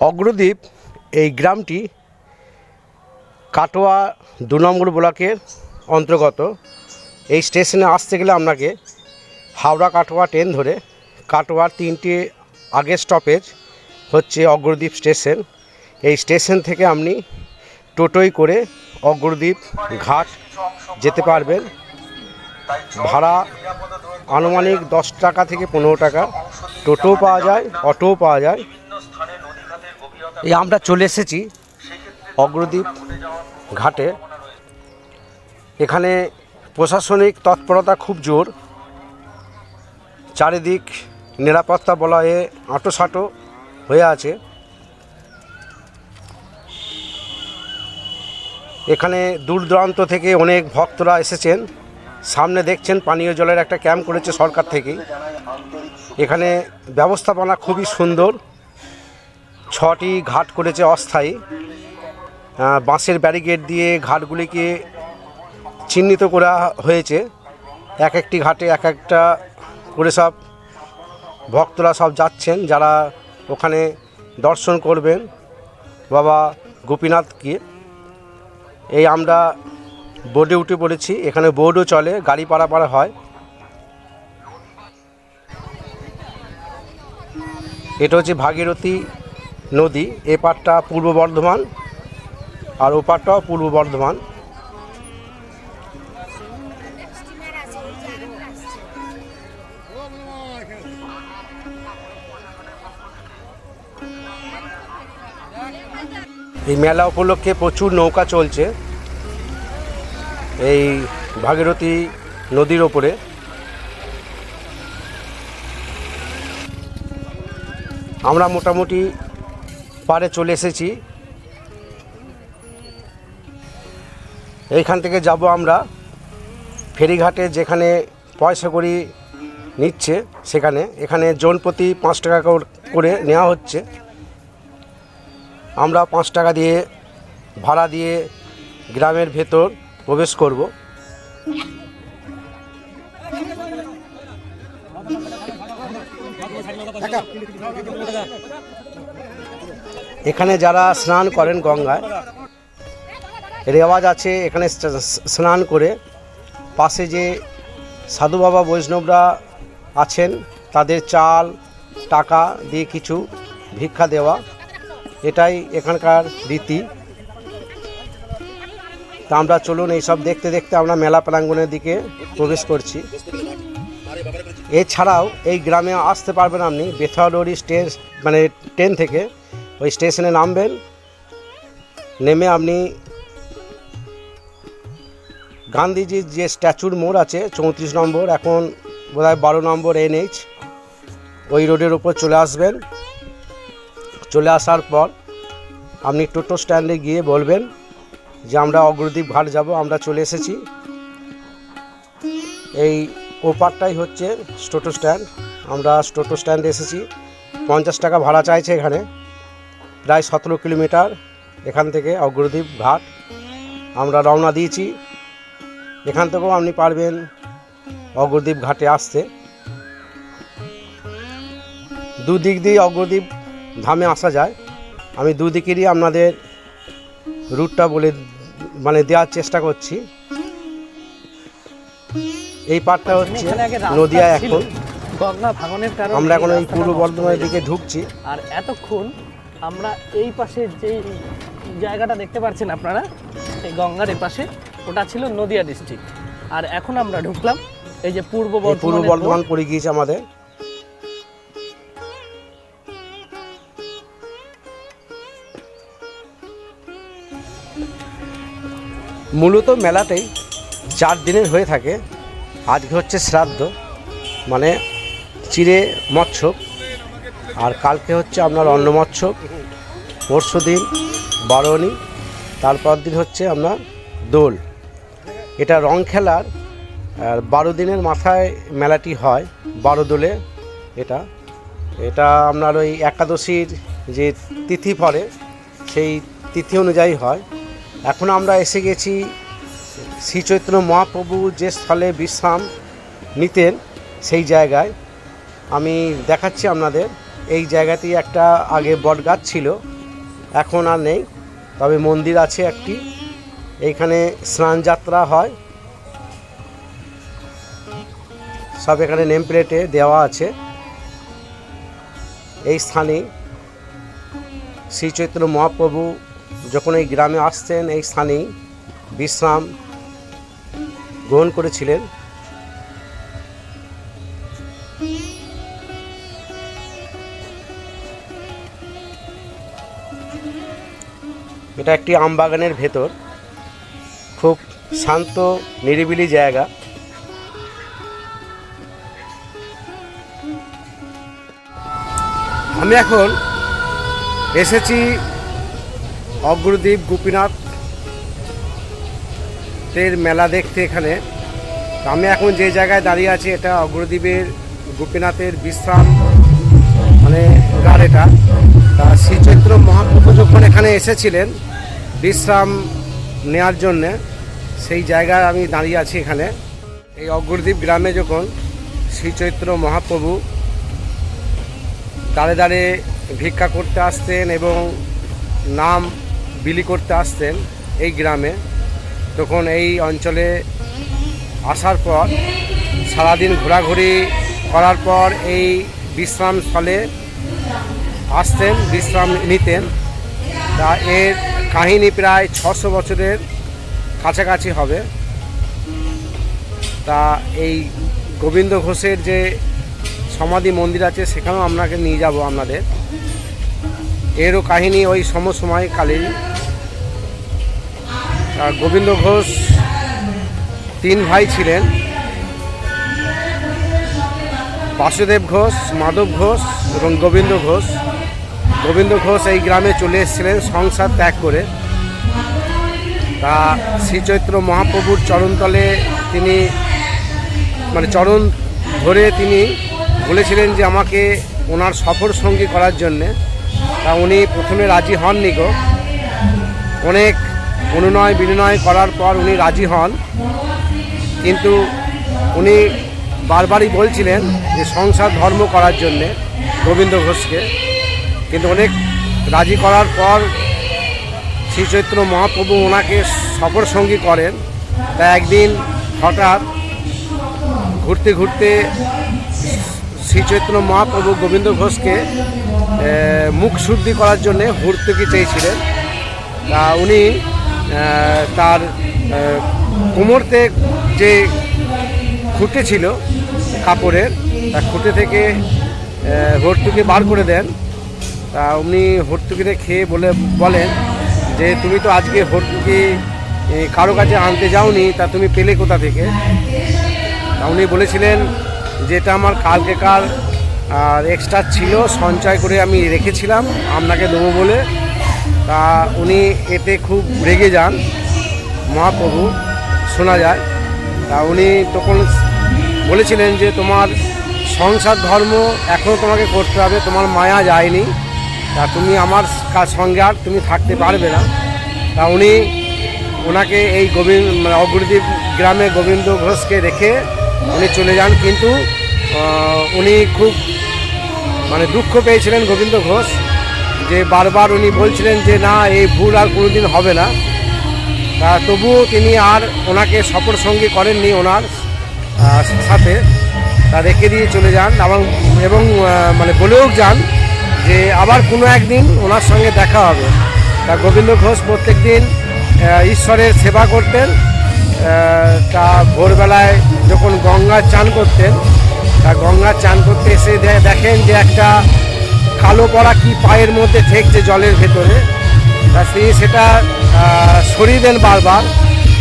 অগ্রদ্বীপ এই গ্রামটি কাটোয়া ২ নম্বর ব্লকের অন্তর্গত। এই স্টেশনে আসতে গেলে আপনাকে হাওড়া কাটোয়া ট্রেন ধরে কাটোয়ার 3টে আগের স্টপেজ হচ্ছে অগ্রদ্বীপ স্টেশন। এই স্টেশন থেকে আপনি টোটোয় করে অগ্রদ্বীপ ঘাট যেতে পারবেন। ভাড়া আনুমানিক 10 টাকা থেকে 15 টাকা। টোটোও পাওয়া যায়, অটোও পাওয়া যায়। এই আমরা চলে এসেছি অগ্রদ্বীপ ঘাটে। এখানে প্রশাসনিক তৎপরতা খুব জোর, চারিদিক নিরাপত্তা বলয়ে আঁটোসাঁটো হয়ে আছে। এখানে দূর দূরান্ত থেকে অনেক ভক্তরা এসেছেন। সামনে দেখছেন পানীয় জলের একটা ক্যাম্প করেছে সরকার থেকে। এখানে ব্যবস্থাপনা খুবই সুন্দর। 6টি ঘাট করেছে অস্থায়ী, বাঁশের ব্যারিকেড দিয়ে ঘাটগুলিকে চিহ্নিত করা হয়েছে। এক একটি ঘাটে এক একটা করে সব ভক্তরা সব যাচ্ছেন, যারা ওখানে দর্শন করবেন বাবা গোপীনাথকে। এই আমরা বোর্ডে উঠে পড়েছি। এখানে বোর্ডও চলে, গাড়ি পারাপার হয়। এটা হচ্ছে ভাগীরথী নদী। এ পারটা পূর্ব বর্ধমান আর ও পারটাও পূর্ব বর্ধমান। এই মেলা উপলক্ষে প্রচুর নৌকা চলছে এই ভাগীরথী নদীর ওপরে। আমরা মোটামুটি পাড়ে চলে এসেছি। এইখান থেকে যাব আমরা ফেরিঘাটে, যেখানে পয়সা করি নিচ্ছে সেখানে। এখানে জন প্রতি 5 টাকা করে নেওয়া হচ্ছে। আমরা 5 টাকা দিয়ে ভাড়া দিয়ে গ্রামের ভেতর প্রবেশ করব। এখানে যারা স্নান করেন গঙ্গায়, রেওয়াজ আছে এখানে স্নান করে পাশে যে সাধু বাবা বৈষ্ণবরা আছেন তাদের চাল টাকা দিয়ে কিছু ভিক্ষা দেওয়া, এটাই এখানকার রীতি। তা আমরা চলুন এইসব দেখতে দেখতে আমরা মেলা প্রাঙ্গণের দিকে প্রবেশ করছি। এছাড়াও এই গ্রামে আসতে পারবেন আপনি বেথাডোরি ট্রেন থেকে। ওই স্টেশনে নামবেন, নেমে আপনি গান্ধীজির যে স্ট্যাচুর মোড় আছে 34 নম্বর, এখন বোধহয় 12 নম্বর NH, ওই রোডের উপর চলে আসবেন। চলে আসার পর আপনি টোটো স্ট্যান্ডে গিয়ে বলবেন যে আমরা অগ্রদ্বীপ ঘাট যাব, আমরা চলে এসেছি। এই ওপারটাই হচ্ছে টোটো স্ট্যান্ড। আমরা টোটো স্ট্যান্ডে এসেছি। 50 টাকা ভাড়া চাইছে এখানে। প্রায় 17 কিলোমিটার এখান থেকে অগ্রদ্বীপ ঘাট। আমরা রওনা দিয়েছি। এখান থেকেও আপনি পারবেন অগ্রদ্বীপ ঘাটে আসতে। দুদিক দিয়ে অগ্রদ্বীপ ধামে আসা যায়। আমি দুদিকেরই আপনাদের রুটটা দেওয়ার চেষ্টা করছি। এই পার্টটা হচ্ছে নদিয়া। এখন গঙ্গা ভাঙনের কারণে আমরা এখন এই পূর্ব বর্ধমানের দিকে ঢুকছি। আর এতক্ষণ আমরা এই পাশে যে জায়গাটা দেখতে পাচ্ছেন আপনারা, এই গঙ্গার এই পাশে, ওটা ছিল নদিয়া ডিস্ট্রিক্ট। আর এখন আমরা ঢুকলাম এই যে পূর্ব বর্ধমান পড়ে গিয়েছে আমাদের। মূলত মেলাটাই 4 দিনের হয়ে থাকে। আজকে হচ্ছে শ্রাদ্ধ, মানে চিড়ে মৎস্যক, আর কালকে হচ্ছে আপনার অন্ন মৎস্যক, পরশু দিন বারণী, তারপর দিন হচ্ছে আপনার দোল। এটা রং খেলার 12 দিনের মাথায় মেলাটি হয়। 12 দোলে এটা আপনার ওই একাদশীর যে তিথি পড়ে সেই তিথি অনুযায়ী হয়। এখন আমরা এসে গেছি শ্রী চৈতন্য মহাপ্রভু যে স্থলে বিশ্রাম নিতেন সেই জায়গায়। আমি দেখাচ্ছি আপনাদের। এই জায়গাটি একটা আগে বটগাছ ছিল, এখন আর নেই, তবে মন্দির আছে একটি। এইখানে স্নান যাত্রা হয়, সব এখানে নেম প্লেটে দেওয়া আছে। এই স্থানে শ্রী চৈতন্য মহাপ্রভু যখন এই গ্রামে আসতেন, এই স্থানেই বিশ্রাম গ্রহণ করেছিলেন। এটা একটি আমবাগানের ভেতর, খুব শান্ত নিরিবিলি জায়গা। আমি এখন এসেছি অগ্রদ্বীপ গোপীনাথের মেলা দেখতে এখানে। আমি এখন যে জায়গায় দাঁড়িয়ে আছি এটা অগ্রদ্বীপের গোপীনাথের বিশ্রাম মানে গাড় এটা। তা শ্রী চৈতন্য মহাপ্রভু যখন এখানে এসেছিলেন বিশ্রাম নেওয়ার জন্যে, সেই জায়গায় আমি দাঁড়িয়ে আছি এখানে। এই অগ্রদ্বীপ গ্রামে যখন শ্রী চৈতন্য মহাপ্রভু দাঁড়ে দাঁড়ে ভিক্ষা করতে আসতেন এবং নাম বিলি করতে আসতেন এই গ্রামে, তখন এই অঞ্চলে আসার পর সারাদিন ঘোরাঘুরি করার পর এই বিশ্রামস্থলে আসতেন, বিশ্রাম নিতেন। তা এর কাহিনী প্রায় 600 বছরের কাছাকাছি হবে। তা এই গোবিন্দ ঘোষের যে সমাধি মন্দির আছে সেখানেও আপনাকে নিয়ে যাব আপনাদের। এরও কাহিনী ওই সমসময়কালীন। গোবিন্দ ঘোষ 3 ভাই ছিলেন, বাসুদেব ঘোষ, মাধব ঘোষ এবং গোবিন্দ ঘোষ। গোবিন্দ ঘোষ এই গ্রামে চলে এসেছিলেন সংসার ত্যাগ করে। তা শ্রী চৈতন্য মহাপ্রভুর চরণতলে তিনি মানে চরণ ধরে তিনি বলেছিলেন যে আমাকে ওনার সফর সঙ্গী করার জন্যে। তা উনি প্রথমে রাজি হননি গো, অনেক অনুনয় বিনয় করার পর উনি রাজি হন, কিন্তু উনি বারবারই বলছিলেন যে সংসার ধর্ম করার জন্যে গোবিন্দ ঘোষকে। কিন্তু অনেক রাজি করার পর শ্রী চৈতন্য মহাপ্রভু ওনাকে সফর সঙ্গী করেন। তা একদিন হঠাৎ ঘুরতে ঘুরতে শ্রী চৈতন্য মহাপ্রভু গোবিন্দ ঘোষকে মুখ শুদ্ধি করার জন্যে ভর্তুকি চেয়েছিলেন। তা উনি তার কোমরতে যে খুঁটে ছিল কাপড়ের, তা খুঁটে থেকে ভর্তুকি বার করে দেন। তা উনি ভর্তুকিটা খেয়ে বলেন যে তুমি তো আজকে ভর্তুকি কারো কাছে আনতে যাওনি, তা তুমি পেলে কোথা থেকে? তা উনি বলেছিলেন যে এটা আমার কালকেকার আর এক্সট্রা ছিল, সঞ্চয় করে আমি রেখেছিলাম আপনাকে দেবো বলে। তা উনি এতে খুব রেগে যান মহাপ্রভু, শোনা যায়। তা উনি তখন বলেছিলেন যে তোমার সংসার ধর্ম এখনও তোমাকে করতে হবে, তোমার মায়া যায়নি, তা তুমি আমার সঙ্গে আর তুমি থাকতে পারবে না। তা উনি ওনাকে এই অগ্রদ্বীপ গ্রামে গোবিন্দ ঘোষকে রেখে উনি চলে যান। কিন্তু উনি খুব মানে দুঃখ পেয়েছিলেন গোবিন্দ ঘোষ, যে বারবার উনি বলছিলেন যে না এই ভুল আর কোনোদিন হবে না। তা তবুও তিনি আর ওনাকে সফর সঙ্গী করেননি ওনার সাথে, তা রেখে দিয়ে চলে যান এবং মানে বলেও যান যে আবার কোনো একদিন ওনার সঙ্গে দেখা হবে। তা গোবিন্দ ঘোষ প্রত্যেক দিন ঈশ্বরের সেবা করতেন। তা ভোরবেলায় যখন গঙ্গার চান করতেন, তা গঙ্গার চান করতে এসে দেখেন যে একটা কালো পড়া কি পায়ের মধ্যে ঠেকছে জলের ভেতরে। তা তিনি সেটা সরিয়ে দেন বারবার,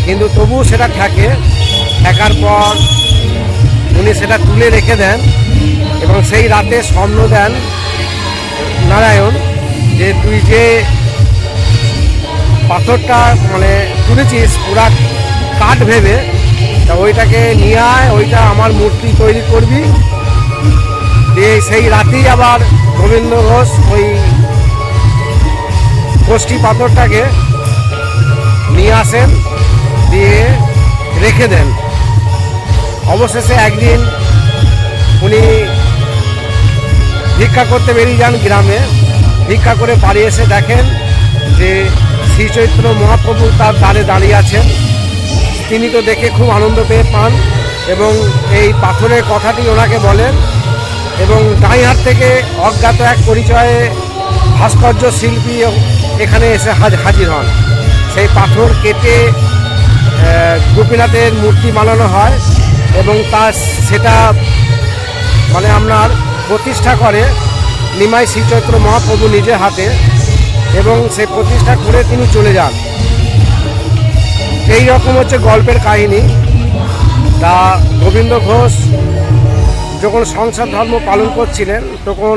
কিন্তু তবুও সেটা ঠেকার পর উনি সেটা তুলে রেখে দেন এবং সেই রাতে স্বপ্ন দেন নারায়ণ যে তুই যে পাথরটা মানে তুলেছিস পুরা কাঠ ভেবে, তা ওইটাকে নিয়ে আয়, ওইটা আমার মূর্তি তৈরি করবি। দিয়ে সেই রাতেই আবার গোবিন্দ ঘোষ ওই কোষ্ঠী পাথরটাকে নিয়ে আসেন, দিয়ে রেখে দেন। অবশেষে একদিন উনি ভিক্ষা করতে বেরিয়ে যান গ্রামে। ভিক্ষা করে বাড়ি এসে দেখেন যে শ্রী চৈতন্য মহাপ্রভু তার দ্বারে দাঁড়িয়ে আছেন। তিনি তো দেখে খুব আনন্দ পেয়ে পান এবং এই পাথরের কথাটি ওনাকে বলেন এবং ডাইন হাত থেকে অজ্ঞাত এক পরিচয়ে ভাস্কর্য শিল্পী এখানে এসে হাজির হন। সেই পাথর কেটে গোপীনাথের মূর্তি বানানো হয় এবং সেটা মানে আপনার প্রতিষ্ঠা করে নিমাই শ্রী চৈতন্য মহাপ্রভু নিজের হাতে এবং সে প্রতিষ্ঠা করে তিনি চলে যান। এই রকম হচ্ছে গল্পের কাহিনী। তা গোবিন্দ ঘোষ যখন সংসার ধর্ম পালন করছিলেন তখন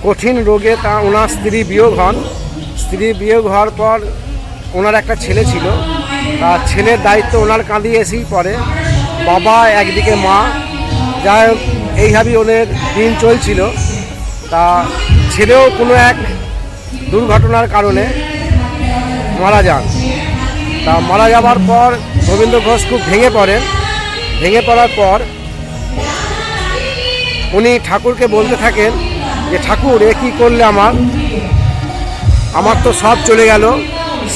কঠিন রোগে ওনার স্ত্রী বিয়োগ হন। স্ত্রী বিয়োগ হওয়ার পর ওনার একটা ছেলে ছিল, তা ছেলের দায়িত্ব ওনার কাঁধে এসেই পড়ে। বাবা একদিকে মা, যাই হোক এইভাবেই ওদের দিন চলছিল। তা ছেলেও কোনো এক দুর্ঘটনার কারণে মারা যান। তা মারা যাওয়ার পর গোবিন্দ ঘোষ খুব ভেঙে পড়েন। ভেঙে পড়ার পর উনি ঠাকুরকে বলতে থাকেন যে ঠাকুর, এ কী করলে আমার তো সব চলে গেল,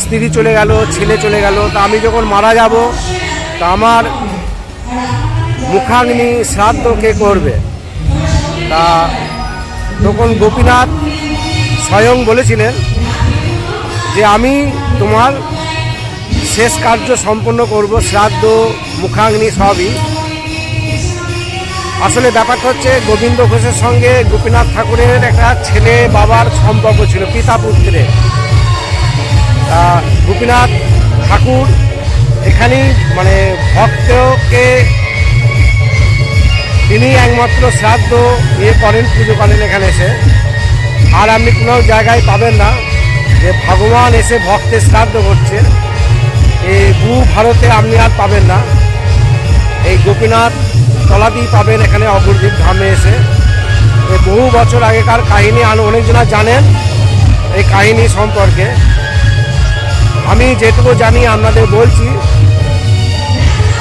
স্ত্রী চলে গেল, ছেলে চলে গেল। তা আমি যখন মারা যাব তা আমার মুখাগ্নি শ্রাদ্ধ কে করবে? তা তখন গোপীনাথ স্বয়ং বলেছিলেন যে আমি তোমার শেষ কার্য সম্পন্ন করব, শ্রাদ্ধ মুখাগ্নি সবই। আসলে ব্যাপারটা হচ্ছে গোবিন্দ ঘোষের সঙ্গে গোপীনাথ ঠাকুরের একটা ছেলে বাবার সম্পর্ক ছিল, পিতা পুত্রের। তা গোপীনাথ ঠাকুর এখানেই মানে ভক্তকে তিনি একমাত্র শ্রাদ্ধ করেন, পুজো করেন এখানে এসে। আর আপনি কোনো জায়গায় পাবেন না যে ভগবান এসে ভক্তের শ্রাদ্ধ করছে। এই ভারতে আপনি আর পাবেন না। এই গোপীনাথ তলাতেই পাবেন এখানে অপরদ্বীপ ধামে এসে। এই বহু বছর আগেকার কাহিনী অনেকজনা জানেন এই কাহিনী সম্পর্কে। আমি যেটুকু জানি আপনাদের বলছি।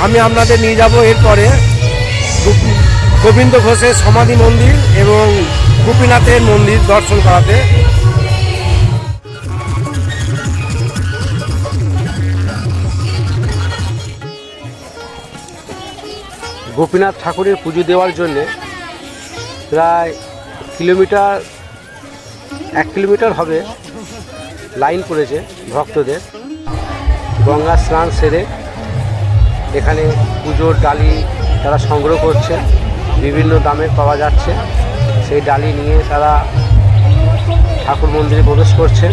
আমি আপনাদের নিয়ে যাব এরপরে গোবিন্দ ঘোষের সমাধি মন্দির এবং গোপীনাথের মন্দির দর্শন করাতে। গোপীনাথ ঠাকুরের পুজো দেওয়ার জন্যে প্রায় 1 কিলোমিটার হবে লাইন পড়েছে ভক্তদের। গঙ্গা স্নান সেরে এখানে পুজোর ডালি তারা সংগ্রহ করছে, বিভিন্ন দামে পাওয়া যাচ্ছে। সেই ডালি নিয়ে তারা ঠাকুর মন্দিরে প্রবেশ করছে।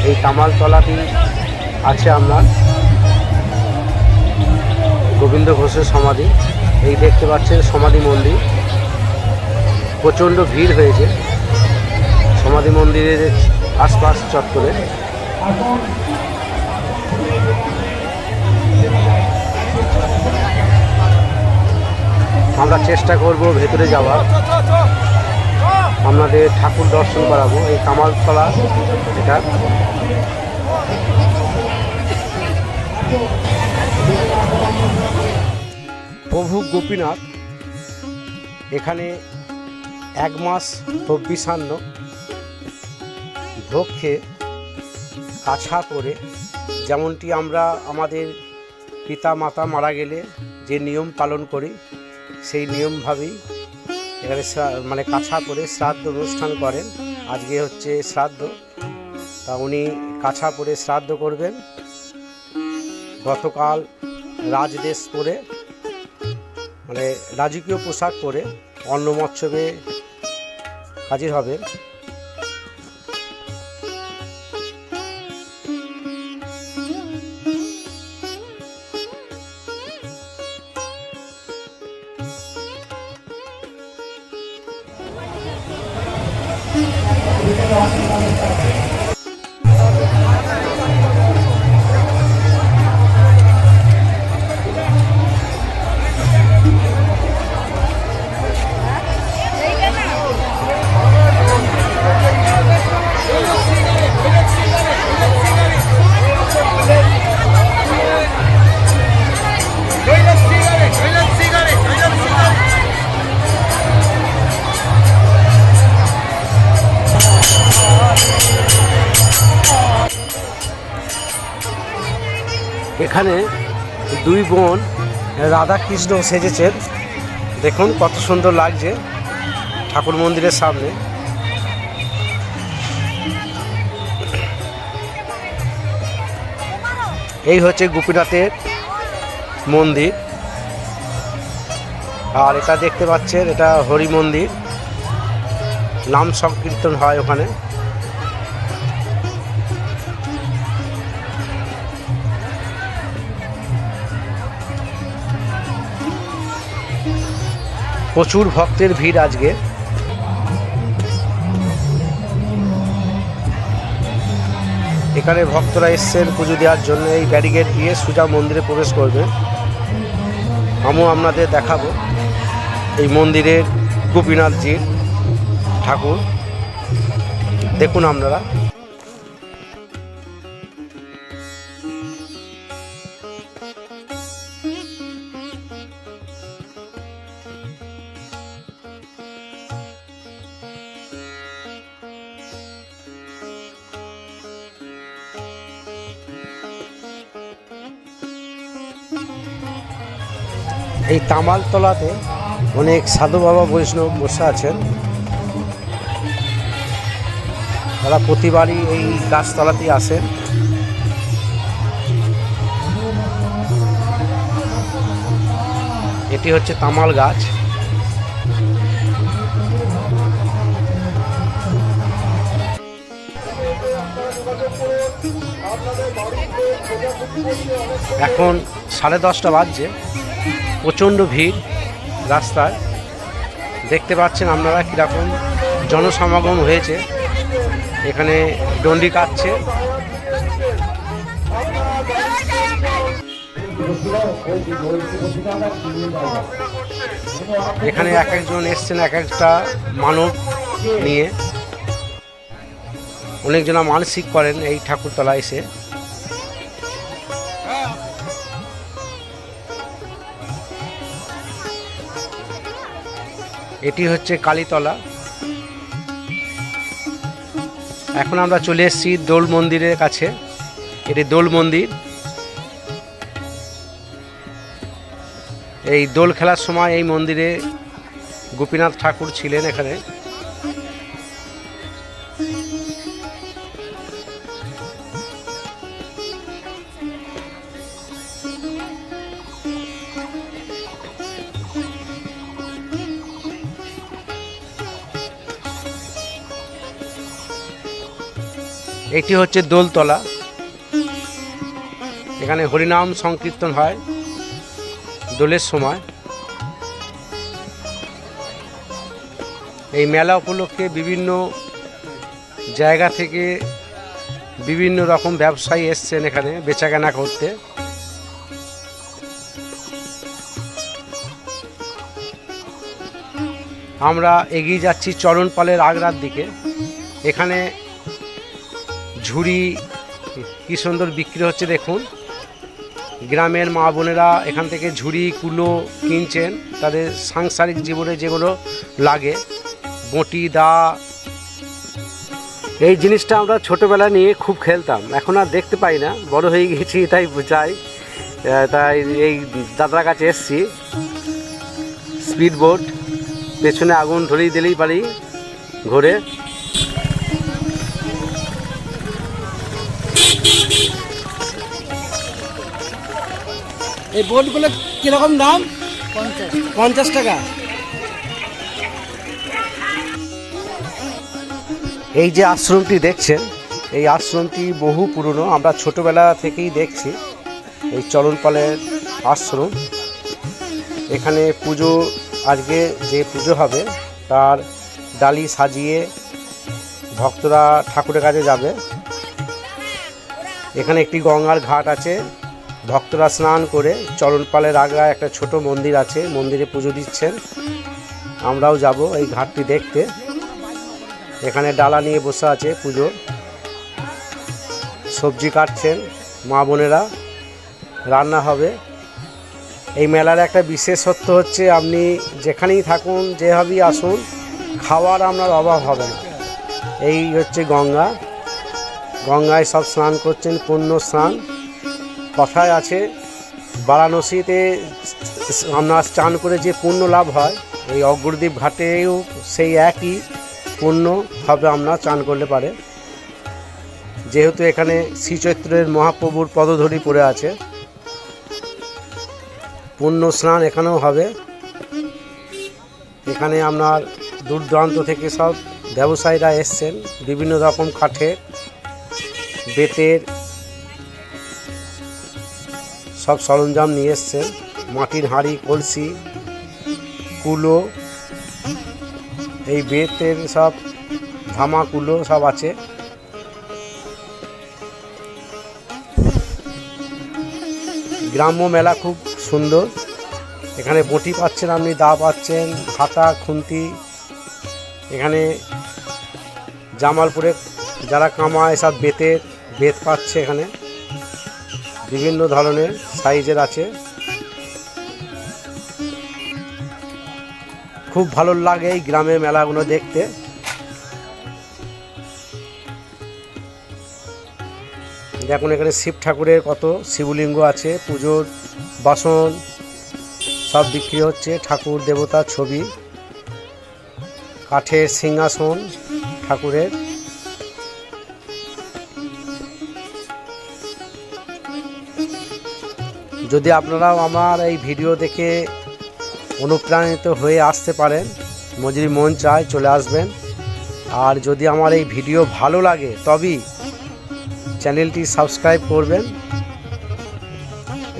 এই তামালতলাতেই আছে আপনার গোবিন্দ ঘোষের সমাধি। এই দেখতে পাচ্ছেন সমাধি মন্দির। প্রচণ্ড ভিড় হয়েছে সমাধি মন্দিরের আশপাশ চত্বরে। আমরা চেষ্টা করব ভেতরে যাওয়ার, আপনাদের ঠাকুর দর্শন করাবো। এই কামালতলা এটা। প্রভু গোপীনাথ এখানে 1 মাস 24 ভোগ খেয়ে কাছা করে, যেমনটি আমরা আমাদের পিতা মাতা মারা গেলে যে নিয়ম পালন করি সেই নিয়মভাবেই এখানে মানে কাছা করে শ্রাদ্ধ অনুষ্ঠান করেন। আজকে হচ্ছে শ্রাদ্ধ। তা উনি কাছা করে শ্রাদ্ধ করবেন। গতকাল রাজদেশ পরে মানে রাজকীয় পোশাক পরে অন্নমৎসবে হাজির হবেন। এখানে দুই বোন রাধা কৃষ্ণ সেজেছেন, দেখুন কত সুন্দর লাগছে ঠাকুর মন্দিরের সামনে। এই হচ্ছে গোপীনাথের মন্দির, আর এটা দেখতে পাচ্ছেন এটা হরি মন্দির, নাম সংকীর্তন হয় ওখানে। প্রচুর ভক্তের ভিড় আজকে। এখানে ভক্তরা এসছেন পুজো দেওয়ার জন্য। এই ব্যারিকেড দিয়ে সোজা মন্দিরে প্রবেশ করবে। আমিও আপনাদের দেখাবো এই মন্দিরের গোপীনাথজির ঠাকুর, দেখুন আপনারা। এই তামালতলাতে অনেক সাধু বাবা বৈষ্ণব বসে আছেন। তারা প্রতিবারই এই গাছতলাতেই আসেন। এটি হচ্ছে তামাল গাছ। এখন 10:30 বাজছে, প্রচণ্ড ভিড় রাস্তায়। দেখতে পাচ্ছেন আপনারা কীরকম জনসমাগম হয়েছে। এখানে ডন্ডি কাটছে। এখানে এক একজন এসছেন এক একটা মানব নিয়ে। অনেকজনা মানসিক করেন এই ঠাকুরতলা এসে। এটি হচ্ছে কালীতলা। এখন আমরা চলে এসেছি দোল মন্দিরের কাছে। এটি দোল মন্দির। এই দোল খেলার সময় এই মন্দিরে গোপীনাথ ঠাকুর ছিলেন এখানে। এটি হচ্ছে দোলতলা। এখানে হরিনাম সংকীর্তন হয় দোলের সময়। এই মেলা উপলক্ষে বিভিন্ন জায়গা থেকে বিভিন্ন রকম ব্যবসায়ী এসছেন এখানে বেচাকেনা করতে। আমরা এগিয়ে যাচ্ছি চরণপালের আগ্রার দিকে। এখানে ঝুড়ি কি সুন্দর বিক্রি হচ্ছে দেখুন। গ্রামের মা বোনেরা এখান থেকে ঝুড়ি কুলো কিনছেন তাদের সাংসারিক জীবনে যেগুলো লাগে, বঁটি দা। এই জিনিসটা আমরা ছোটোবেলা নিয়ে খুব খেলতাম, এখন আর দেখতে পাই না, বড় হয়ে গেছি তাই যাই। তাই এই দাদার কাছে এসছি। স্পিড বোট, পেছনে আগুন ধরিয়ে দিলেই পারি ঘুরে। এই বোটগুলো কিরকম দাম? 50 টাকা। এই যে আশ্রমটি দেখছেন, এই আশ্রমটি বহু পুরনো। আমরা ছোটবেলা থেকেই দেখছি এই চরণপালের আশ্রম। এখানে পুজো, আজকে যে পুজো হবে তার ডালি সাজিয়ে ভক্তরা ঠাকুরের কাছে যাবে। এখানে একটি গঙ্গার ঘাট আছে, ভক্তরা স্নান করে চরণপালের আগ্রায় একটা ছোট মন্দির আছে, মন্দিরে পুজো দিচ্ছেন। আমরাও যাব এই ঘাটটি দেখতে। এখানে ডালা নিয়ে বসে আছে পুজো, সবজি কাটছেন মা বোনেরা, রান্না হবে। এই মেলার একটা বিশেষত্ব হচ্ছে আপনি যেখানেই থাকুন, যেভাবেই আসুন, খাওয়ার আপনার অভাব হবে না। এই হচ্ছে গঙ্গা, গঙ্গায় সব স্নান করছেন, পুণ্য স্নান। কথায় আছে বারাণসীতে আপনার স্নান করে যে পুণ্য লাভ হয়, এই অগ্রদ্বীপ ঘাটেও সেই একই পুণ্য হবে আমরা চান করলে পারে, যেহেতু এখানে শ্রীচৈত্রের মহাপ্রভুর পদধূলি পড়ে আছে। পুণ্য স্নান এখানেও হবে। এখানে আপনার দূর দূরান্ত থেকে সব ব্যবসায়ীরা এসছেন, বিভিন্ন রকম কাঠের, বেতের সব সরঞ্জাম নিয়ে এসছেন। মাটির হাঁড়ি, কলসি, কুলো, এই বেতের সব ধামা কুলো সব আছে। গ্রাম্য মেলা খুব সুন্দর। এখানে বটি পাচ্ছেন আপনি, দা পাচ্ছেন, হাতা, খুন্তি। এখানে জামালপুরে যারা কামায় সব বেত পাচ্ছে। এখানে বিভিন্ন ধরনের সাইজের আছে। খুব ভালো লাগে এই গ্রামের মেলাগুলো দেখতে। দেখুন এখানে শিব ঠাকুরের কত শিবলিঙ্গ আছে, পুজোর বাসন সব বিক্রি হচ্ছে, ঠাকুর দেবতার ছবি, কাঠের সিংহাসন ঠাকুরের। যদি আপনারাও আমার এই ভিডিও দেখে অনুপ্রাণিত হয়ে আসতে পারেন, যদি মন চায় চলে আসবেন। আর যদি আমার এই ভিডিও ভালো লাগে তবেই চ্যানেলটি সাবস্ক্রাইব করবেন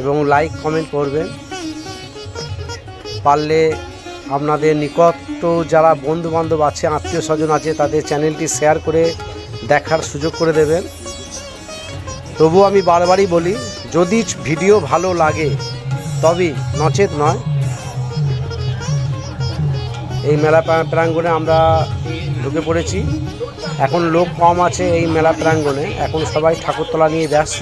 এবং লাইক কমেন্ট করবেন। পারলে আপনাদের নিকট যারা বন্ধুবান্ধব আছে, আত্মীয় স্বজন আছে, তাদের চ্যানেলটি শেয়ার করে দেখার সুযোগ করে দেবেন। তবু আমি বারবারই বলি, যদি ভিডিও ভালো লাগে তবেই, নচেত নয়। এই মেলা প্রাঙ্গণে আমরা ঢুকে পড়েছি। এখন লোক কম আছে এই মেলা প্রাঙ্গণে, এখন সবাই ঠাকুরতলা নিয়ে ব্যস্ত।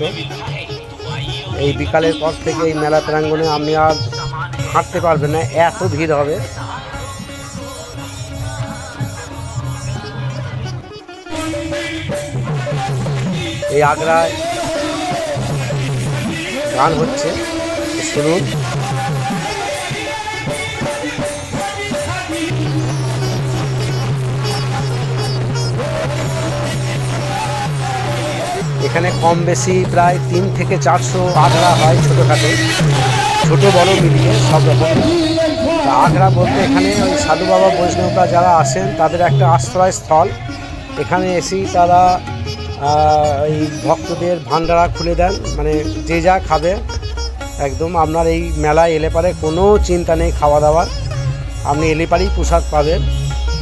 এই বিকালের পর থেকে এই মেলা প্রাঙ্গণে আপনি আর হাঁটতে পারবেন না, এত ভিড় হবে। এই আগ্রায় গান হচ্ছে, শুনুন। এখানে কম বেশি প্রায় 3 থেকে 400 আগ্রা হয়, ছোটোখাটো, ছোটো বড় মিলিয়ে সব রকম। আগ্রা বলতে এখানে ওই সাধু বাবা বৈষ্ণবরা যারা আসেন তাদের একটা আশ্রয়স্থল। এখানে এসেই তারা এই ভক্তদের ভান্ডারা খুলে দেন, মানে যে যা খাবে একদম। আপনার এই মেলায় এলে পারে কোনো চিন্তা নেই খাওয়া দাওয়ার, আপনি এলে পারেই প্রসাদ পাবেন।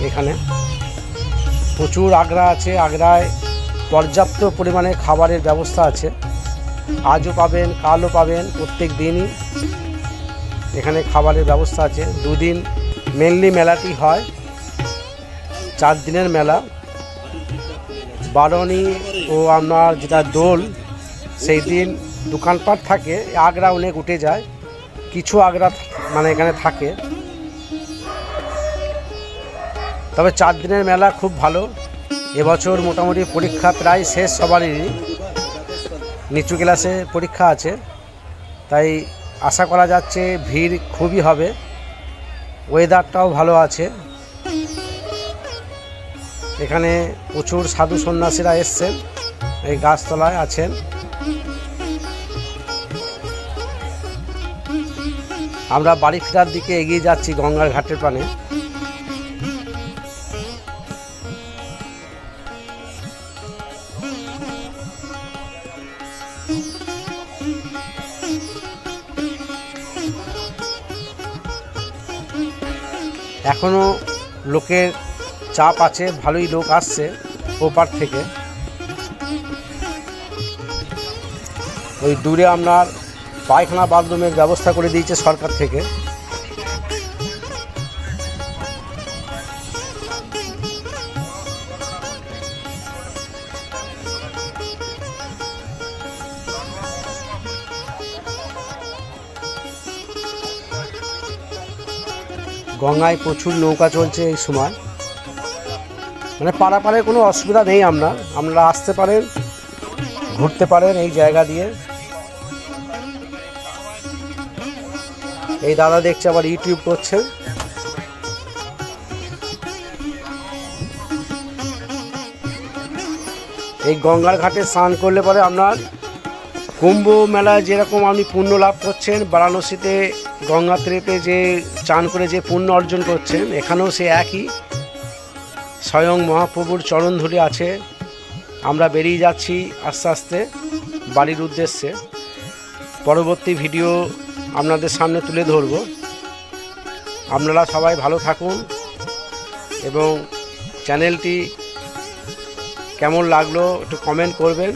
এখানে প্রচুর আগ্রা আছে, আগ্রায় পর্যাপ্ত পরিমাণে খাবারের ব্যবস্থা আছে। আজও পাবেন, কালও পাবেন, প্রত্যেক দিনই এখানে খাবারের ব্যবস্থা আছে। 2 দিন মেনলি মেলাটি হয়, 4 দিনের মেলা। বারণী ও আপনার যেটা দোল, সেই দিন দোকানপাট থাকে। আগ্রা অনেক উঠে যায়, কিছু আগ্রা মানে এখানে থাকে। তবে 4 দিনের মেলা খুব ভালো। এবছর মোটামুটি পরীক্ষা প্রায় শেষ সবারই, নিচু ক্লাসে পরীক্ষা আছে, তাই আশা করা যাচ্ছে ভিড় খুবই হবে। ওয়েদারটাও ভালো আছে। এখানে প্রচুর সাধু সন্ন্যাসীরা এসছেন, এই গাছতলায় আছেন। আমরা বাড়ি ফেরার দিকে এগিয়ে যাচ্ছি গঙ্গার ঘাটের পানে। এখনও লোকের চাপ আছে, ভালোই লোক আসছে ওপার থেকে। ওই দূরে আপনার পায়খানা বাথরুমের ব্যবস্থা করে দিয়েছে সরকার থেকে। গঙ্গায় প্রচুর নৌকা চলছে এই সময়, মানে পারাপারে কোনো অসুবিধা নেই। আপনারা আসতে পারেন, ঘুরতে পারেন এই জায়গা দিয়ে। এই দাদা দেখছে আবার ইউটিউব করছে। এই গঙ্গার ঘাটে স্নান করলে পরে আপনার কুম্ভ মেলায় যেরকম আপনি পুণ্য লাভ করছেন, বারাণসীতে গঙ্গাত্রীতে যে চান করে যে পুণ্য অর্জন করছেন, এখানেও সে একই। স্বয়ং মহাপ্রভুর চরণ ধরে আছে। আমরা বেরিয়ে যাচ্ছি আস্তে আস্তে বাড়ির উদ্দেশ্যে। পরবর্তী ভিডিও আপনাদের সামনে তুলে ধরব। আপনারা সবাই ভালো থাকুন এবং চ্যানেলটি কেমন লাগলো একটু কমেন্ট করবেন।